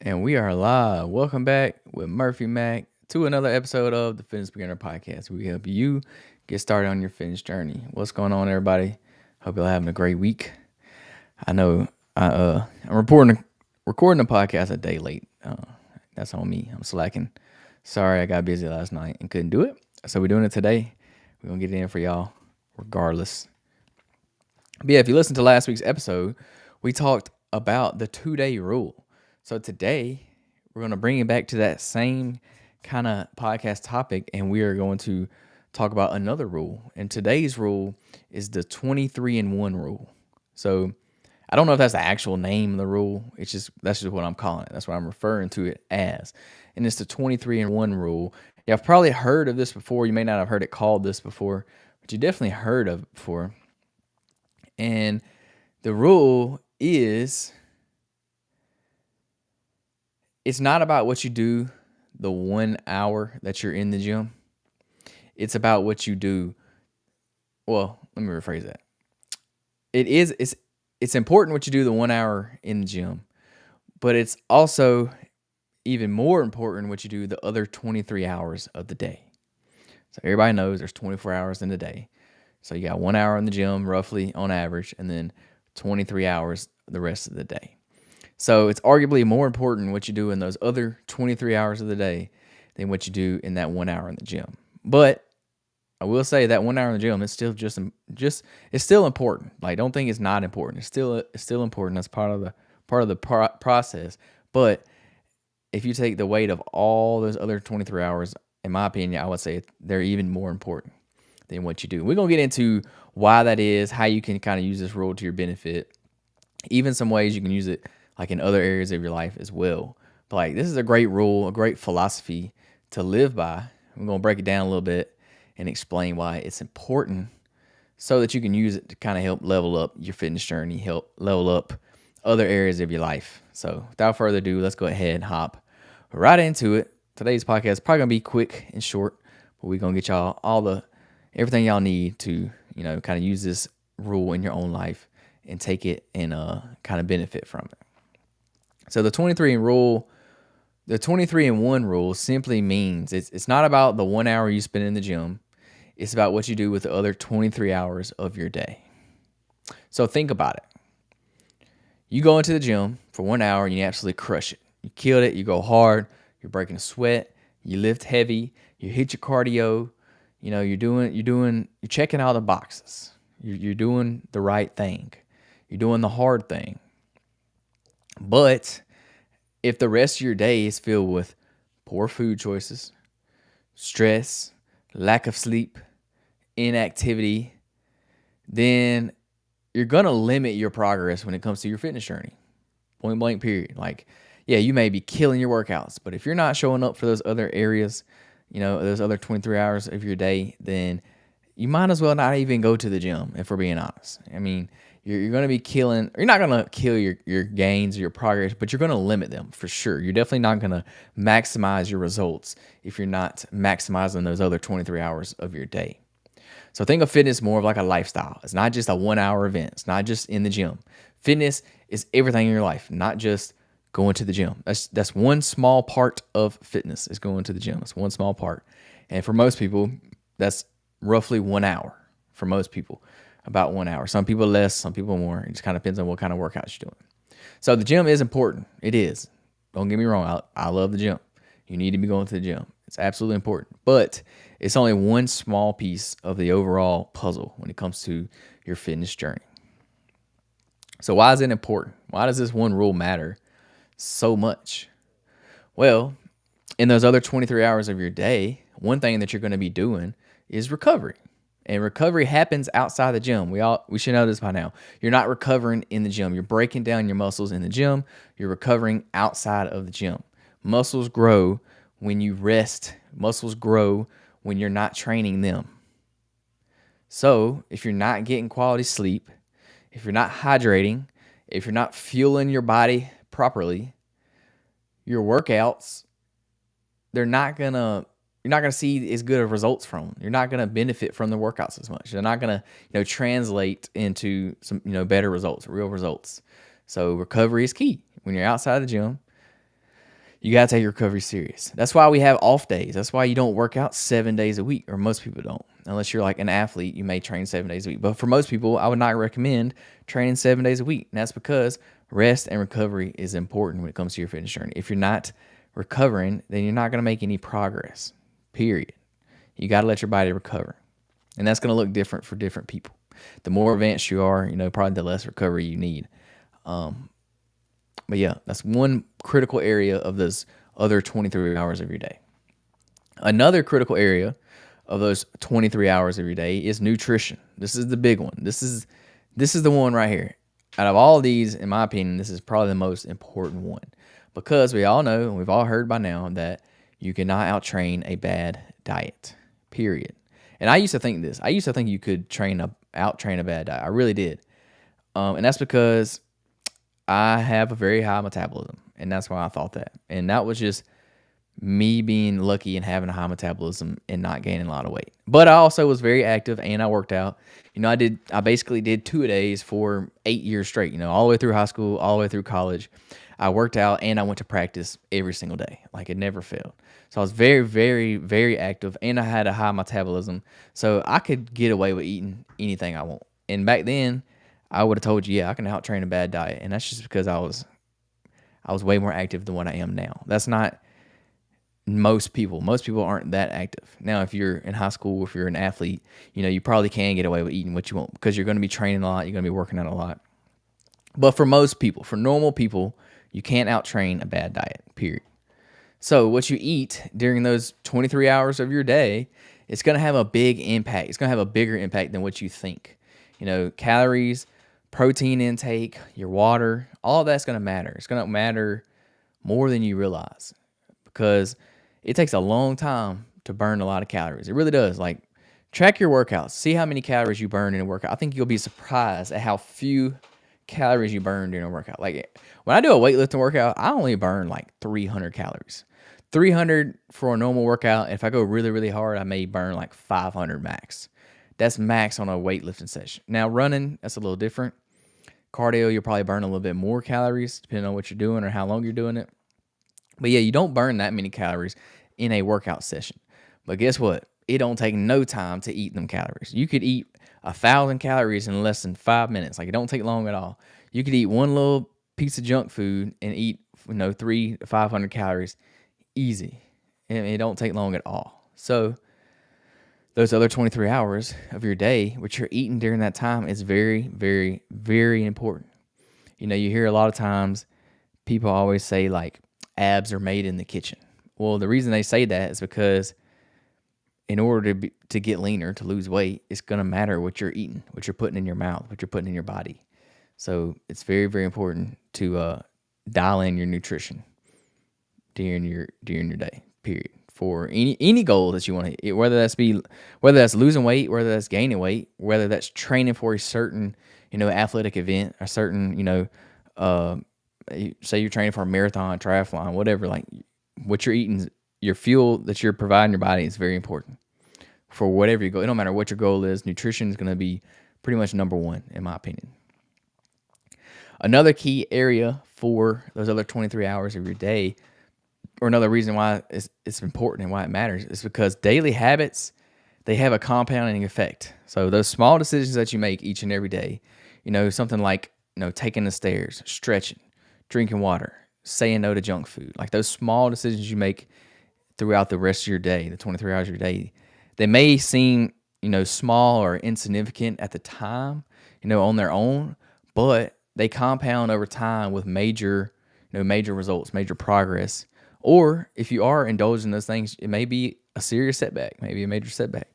And we are live. Welcome back with Murphy Mac to another episode of the Fitness Beginner Podcast. We help you get started on your fitness journey. What's going on, everybody? Hope you're having a great week. I know I'm recording the podcast a day late. That's on me. I'm slacking. Sorry, I got busy last night and couldn't do it. So we're doing it today. We're gonna get it in for y'all, regardless. But yeah, if you listened to last week's episode, we talked about the 2-day rule. So today, we're going to bring it back to that same kind of podcast topic, and we are going to talk about another rule. And today's rule is the 23-in-1 rule. So I don't know if that's the actual name of the rule. That's just what I'm calling it. That's what I'm referring to it as. And it's the 23-in-1 rule. Yeah, I've probably heard of this before. You may not have heard it called this before, but you definitely heard of it before. And the rule is, it's not about what you do the 1 hour that you're in the gym. It's about what you do. Well, let me rephrase that. It's important what you do the 1 hour in the gym, but it's also even more important what you do the other 23 hours of the day. So everybody knows there's 24 hours in the day. So you got 1 hour in the gym, roughly on average, and then 23 hours the rest of the day. So it's arguably more important what you do in those other 23 hours of the day than what you do in that 1 hour in the gym. But I will say that 1 hour in the gym is still just it's still important. Like, don't think it's not important. It's still important. That's part of the process. But if you take the weight of all those other 23 hours, in my opinion, I would say they're even more important than what you do. We're going to get into why that is, how you can kind of use this rule to your benefit, even some ways you can use it like in other areas of your life as well. But like, this is a great rule, a great philosophy to live by. I'm going to break it down a little bit and explain why it's important so that you can use it to kind of help level up your fitness journey, help level up other areas of your life. So without further ado, let's go ahead and hop right into it. Today's podcast is probably going to be quick and short, but we're going to get y'all everything y'all need to, kind of use this rule in your own life and take it and kind of benefit from it. So the 23-in-1 rule simply means it's not about the 1 hour you spend in the gym. It's about what you do with the other 23 hours of your day. So think about it. You go into the gym for 1 hour and you absolutely crush it. You killed it. You go hard. You're breaking a sweat. You lift heavy. You hit your cardio. You're checking out the boxes. You're doing the right thing. You're doing the hard thing. But if the rest of your day is filled with poor food choices, stress, lack of sleep, inactivity, then you're going to limit your progress when it comes to your fitness journey. Point blank, period. Like, yeah, you may be killing your workouts, but if you're not showing up for those other areas, those other 23 hours of your day, then you might as well not even go to the gym, if we're being honest. I mean, you're going to be killing, you're not going to kill your gains or your progress, but you're going to limit them for sure. You're definitely not going to maximize your results if you're not maximizing those other 23 hours of your day. So think of fitness more of like a lifestyle. It's not just a 1 hour event. It's not just in the gym. Fitness is everything in your life, not just going to the gym. That's one small part of fitness, is going to the gym. It's one small part. And for most people, that's roughly 1 hour. For most people, about 1 hour. Some people less, some people more. It just kind of depends on what kind of workouts you're doing. So the gym is important. It is. Don't get me wrong. I love the gym. You need to be going to the gym. It's absolutely important. But it's only one small piece of the overall puzzle when it comes to your fitness journey. So why is it important? Why does this one rule matter so much? Well, in those other 23 hours of your day, one thing that you're going to be doing is recovery. And recovery happens outside the gym. We should know this by now. You're not recovering in the gym. You're breaking down your muscles in the gym. You're recovering outside of the gym. Muscles grow when you rest. Muscles grow when you're not training them. So if you're not getting quality sleep, if you're not hydrating, if you're not fueling your body properly, your workouts, you're not gonna see as good of results from them. You're not gonna benefit from the workouts as much. They're not gonna, translate into some, better results, real results. So recovery is key. When you're outside the gym, You got to take your recovery serious. That's why we have off days. That's why you don't work out 7 days a week, or most people don't. Unless you're like an athlete, you may train 7 days a week. But for most people, I would not recommend training 7 days a week. And that's because rest and recovery is important when it comes to your fitness journey. If you're not recovering, then you're not going to make any progress, period. You got to let your body recover. And that's going to look different for different people. The more advanced you are, probably the less recovery you need. But yeah, that's one critical area of those other 23 hours of your day. Another critical area of those 23 hours of your day is nutrition. This is the big one. This is the one right here. Out of all of these, in my opinion, this is probably the most important one, because we all know, and we've all heard by now, that you cannot out-train a bad diet, period. And I used to think this. I used to think you could out-train a bad diet. I really did. And that's because I have a very high metabolism, and that's why I thought that. And that was just me being lucky and having a high metabolism and not gaining a lot of weight. But I also was very active, and I worked out. I basically did 2-a-days for 8 years straight, all the way through high school, all the way through college. I worked out and I went to practice every single day. Like, it never failed. So I was very, very, very active, and I had a high metabolism. So I could get away with eating anything I want. And back then, I would have told you, yeah, I can out-train a bad diet. And that's just because I was way more active than what I am now. That's not most people. Most people aren't that active. Now, if you're in high school, if you're an athlete, you probably can get away with eating what you want, because you're going to be training a lot. You're going to be working out a lot. But for most people, for normal people, you can't out-train a bad diet, period. So what you eat during those 23 hours of your day, it's going to have a big impact. It's going to have a bigger impact than what you think. Calories, protein intake, your water, all that's going to matter. It's going to matter more than you realize, because it takes a long time to burn a lot of calories. It really does. Like, track your workouts. See how many calories you burn in a workout. I think you'll be surprised at how few calories you burn during a workout. Like, when I do a weightlifting workout, I only burn like 300 calories. 300 for a normal workout. If I go really, really hard, I may burn like 500 max. That's max on a weightlifting session. Now, running, that's a little different. Cardio, you'll probably burn a little bit more calories depending on what you're doing or how long you're doing it. But yeah, you don't burn that many calories in a workout session. But guess what? It don't take no time to eat them calories. You could eat 1,000 calories in less than 5 minutes. Like, it don't take long at all. You could eat one little piece of junk food and eat 300 to 500 calories easy. And it don't take long at all. So those other 23 hours of your day, what you're eating during that time, is very, very, very important. You hear a lot of times people always say, like, abs are made in the kitchen. Well, the reason they say that is because in order to get leaner, to lose weight, it's going to matter what you're eating, what you're putting in your mouth, what you're putting in your body. So it's very, very important to dial in your nutrition during your day, period. For any goal that you want to hit, whether that's losing weight, whether that's gaining weight, whether that's training for a certain athletic event, a certain say you're training for a marathon, triathlon, whatever. Like, what you're eating, your fuel that you're providing your body is very important for whatever you go. It don't matter what your goal is. Nutrition is going to be pretty much number one, in my opinion. Another key area for those other 23 hours of your day, or another reason why it's important and why it matters, is because daily habits, they have a compounding effect. So those small decisions that you make each and every day, something like, taking the stairs, stretching, drinking water, saying no to junk food, like those small decisions you make throughout the rest of your day, the 23 hours of your day, they may seem, small or insignificant at the time, on their own, but they compound over time with major results, major progress. Or if you are indulging those things, it may be a serious setback, maybe a major setback.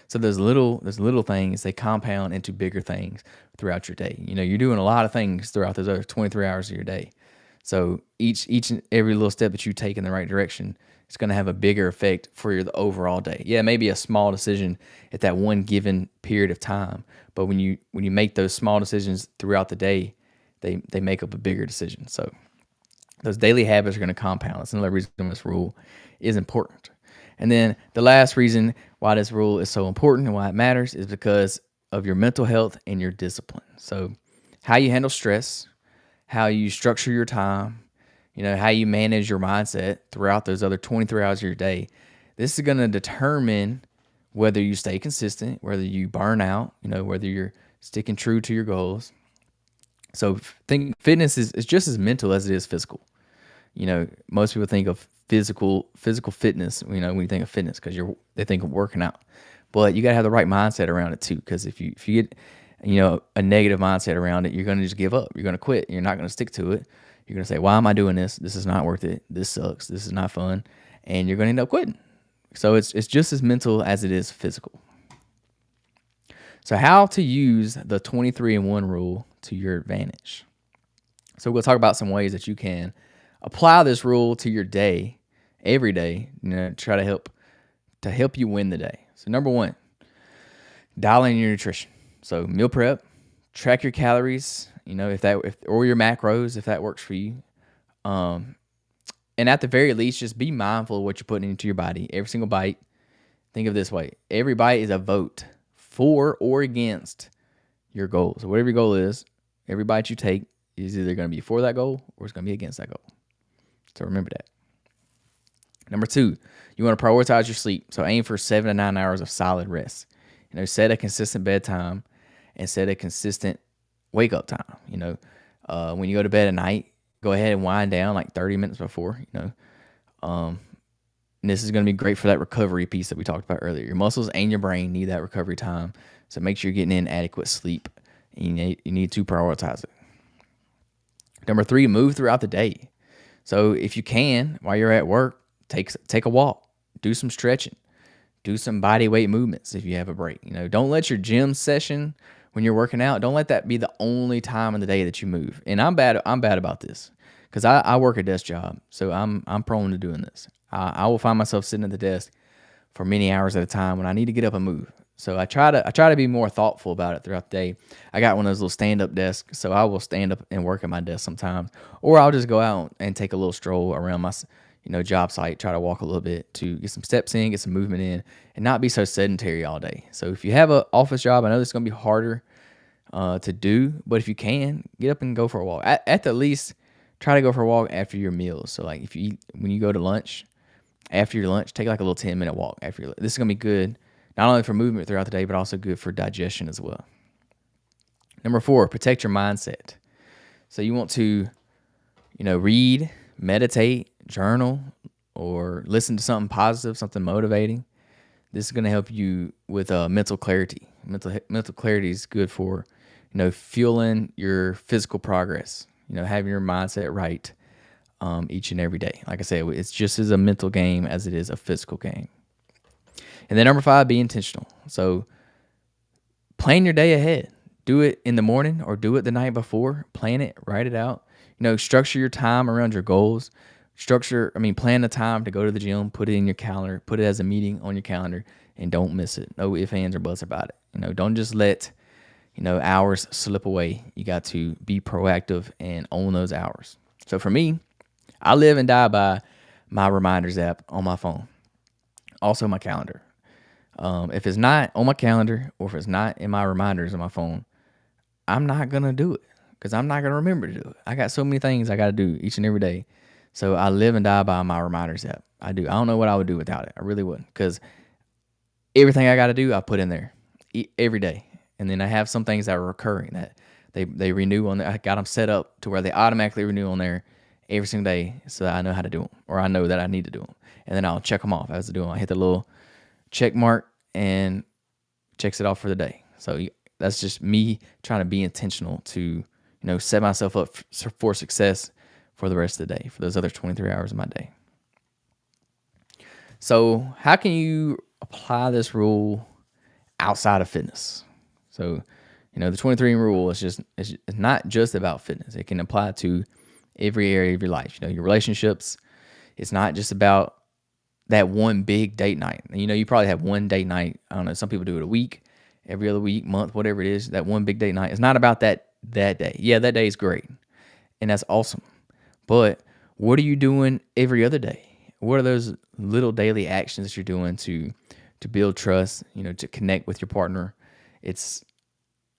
So those little things, they compound into bigger things throughout your day. You're doing a lot of things throughout those other 23 hours of your day. So each and every little step that you take in the right direction, it's going to have a bigger effect for the overall day. Yeah, maybe a small decision at that one given period of time, but when you make those small decisions throughout the day, they make up a bigger decision. So those daily habits are going to compound. That's another reason this rule is important. And then the last reason why this rule is so important and why it matters is because of your mental health and your discipline. So how you handle stress, how you structure your time, how you manage your mindset throughout those other 23 hours of your day. This is going to determine whether you stay consistent, whether you burn out, whether you're sticking true to your goals. So think fitness is just as mental as it is physical. Most people think of physical fitness, when you think of fitness, because they think of working out. But you got to have the right mindset around it too, because if you get a negative mindset around it, you're going to just give up. You're going to quit. You're not going to stick to it. You're going to say, why am I doing this? This is not worth it. This sucks. This is not fun. And you're going to end up quitting. So it's just as mental as it is physical. So how to use the 23-in-1 rule to your advantage. So we'll talk about some ways that you can apply this rule to your day, every day, try to help you win the day. So number one, dial in your nutrition. So meal prep, track your calories, or your macros, if that works for you. And at the very least, just be mindful of what you're putting into your body. Every single bite, think of it this way. Every bite is a vote for or against your goal. So whatever your goal is, every bite you take is either going to be for that goal or it's going to be against that goal. So remember that. Number two, you want to prioritize your sleep. So aim for 7 to 9 hours of solid rest. Set a consistent bedtime and set a consistent wake up time. When you go to bed at night, go ahead and wind down like 30 minutes before, and this is going to be great for that recovery piece that we talked about earlier. Your muscles and your brain need that recovery time. So make sure you're getting in adequate sleep. And you need to prioritize it. Number three, move throughout the day. So if you can, while you're at work, take a walk, do some stretching, do some body weight movements if you have a break. Don't let your gym session when you're working out, don't let that be the only time in the day that you move. And I'm bad about this because I work a desk job, so I'm prone to doing this. I will find myself sitting at the desk for many hours at a time when I need to get up and move. So I try to be more thoughtful about it throughout the day. I got one of those little stand-up desks, so I will stand up and work at my desk sometimes, or I'll just go out and take a little stroll around my job site, try to walk a little bit to get some steps in, get some movement in, and not be so sedentary all day. So if you have an office job, I know this is going to be harder to do, but if you can, get up and go for a walk. At the least, try to go for a walk after your meals. So like when you go to lunch, after your lunch, take like a little 10-minute walk after your. This is going to be good, not only for movement throughout the day, but also good for digestion as well. Number four, protect your mindset. So you want to, read, meditate, journal, or listen to something positive, something motivating. This is going to help you with mental clarity. Mental clarity is good for, fueling your physical progress. Having your mindset right each and every day. Like I said, it's just as a mental game as it is a physical game. And then number five, be intentional. So plan your day ahead. Do it in the morning or do it the night before. Plan it, write it out. Structure your time around your goals. Plan the time to go to the gym, put it in your calendar, put it as a meeting on your calendar, and don't miss it. No ifs, ands, or buts about it. Don't just let, hours slip away. You got to be proactive and own those hours. So for me, I live and die by my reminders app on my phone. Also my calendar. If it's not on my calendar or if it's not in my reminders on my phone, I'm not going to do it because I'm not going to remember to do it. I got so many things I got to do each and every day. So I live and die by my reminders app. I do. I don't know what I would do without it. I really wouldn't, because everything I got to do, I put in there every day. And then I have some things that are recurring that they renew on there. I got them set up to where they automatically renew on there every single day, so that I know how to do them, or I know that I need to do them. And then I'll check them off as I do them. I hit the little check mark and checks it off for the day. So that's just me trying to be intentional to, set myself up for success for the rest of the day, for those other 23 hours of my day. So how can you apply this rule outside of fitness? So, the 23 rule it's not just about fitness. It can apply to every area of your life. Your relationships. It's not just about that one big date night. You probably have one date night. I don't know. Some people do it a week, every other week, month, whatever it is. That one big date night. It's not about that day. Yeah, that day is great, and that's awesome. But what are you doing every other day? What are those little daily actions that you're doing to build trust? To connect with your partner. It's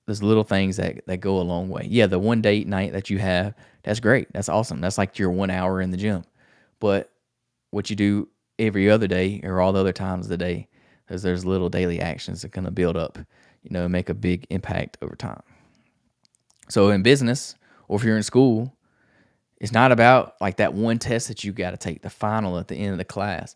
those little things that go a long way. Yeah, the one date night that you have, that's great. That's awesome. That's like your 1 hour in the gym. But what you do every other day or all the other times of the day, because there's little daily actions that are going to build up, and make a big impact over time. So in business, or if you're in school, it's not about like that one test that you got to take, the final at the end of the class,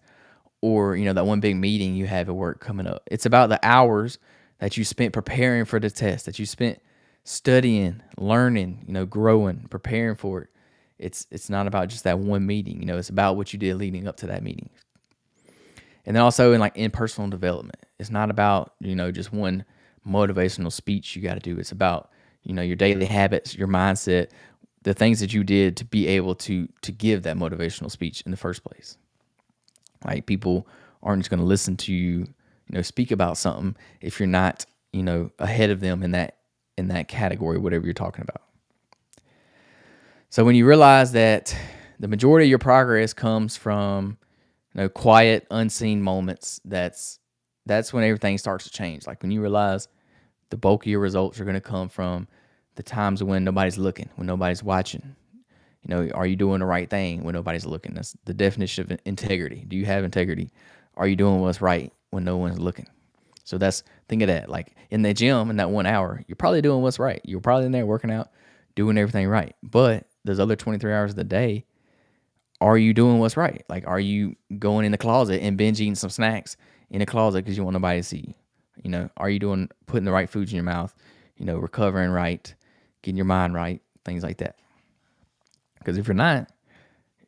or that one big meeting you have at work coming up. It's about the hours that you spent preparing for the test, that you spent studying, learning, growing, preparing for it. It's not about just that one meeting. It's about what you did leading up to that meeting. And then also in personal development, it's not about just one motivational speech you got to do. It's about your daily habits, your mindset, the things that you did to be able to give that motivational speech in the first place. Like, people aren't just going to listen to you, speak about something if you're not ahead of them in that category, whatever you're talking about. So when you realize that the majority of your progress comes from quiet, unseen moments, that's when everything starts to change. Like when you realize the bulk of your results are going to come from the times when nobody's looking, when nobody's watching. Are you doing the right thing when nobody's looking? That's the definition of integrity. Do you have integrity? Are you doing what's right when no one's looking? So think of that. Like in the gym, in that 1 hour, you're probably doing what's right. You're probably in there working out, doing everything right. But those other 23 hours of the day, are you doing what's right? Like, are you going in the closet and binge eating some snacks in the closet because you want nobody to see you? Are you putting the right foods in your mouth? Recovering right, getting your mind right, things like that. Because if you're not,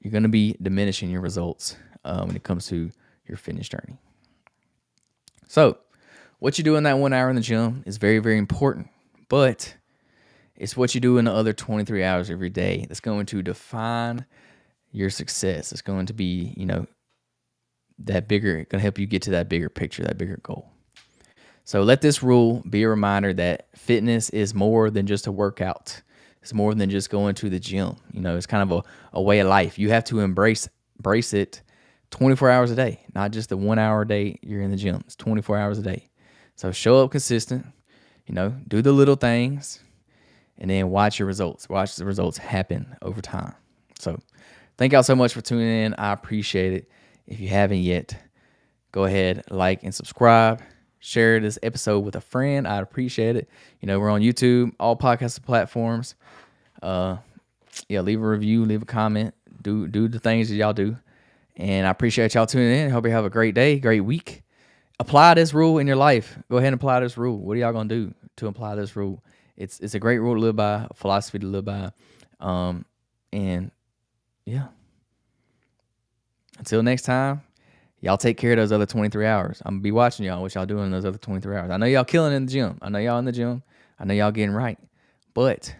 you're going to be diminishing your results when it comes to your fitness journey. So, what you do in that 1 hour in the gym is very, very important. But it's what you do in the other 23 hours every day that's going to define your success. It's going to be, that bigger, going to help you get to that bigger picture, that bigger goal. So let this rule be a reminder that fitness is more than just a workout. It's more than just going to the gym. It's kind of a way of life. You have to embrace it 24 hours a day, not just the 1 hour a day you're in the gym. It's 24 hours a day. So show up consistent, do the little things, and then watch your results. Watch the results happen over time. So thank y'all so much for tuning in. I appreciate it. If you haven't yet, go ahead, like and subscribe. Share this episode with a friend. I'd appreciate it. We're on YouTube, all podcast platforms. Leave a review, leave a comment, do the things that y'all do. And I appreciate y'all tuning in. Hope you have a great day, great week. Apply this rule in your life. Go ahead and apply this rule. What are y'all gonna do to apply this rule? It's a great rule to live by, a philosophy to live by. And yeah. Until next time, y'all take care of those other 23 hours. I'm going to be watching y'all, what y'all doing in those other 23 hours. I know y'all killing in the gym. I know y'all in the gym. I know y'all getting right. But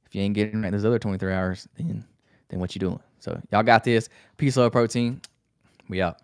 if you ain't getting right those other 23 hours, then what you doing? So y'all got this. Peace, love, protein. We out.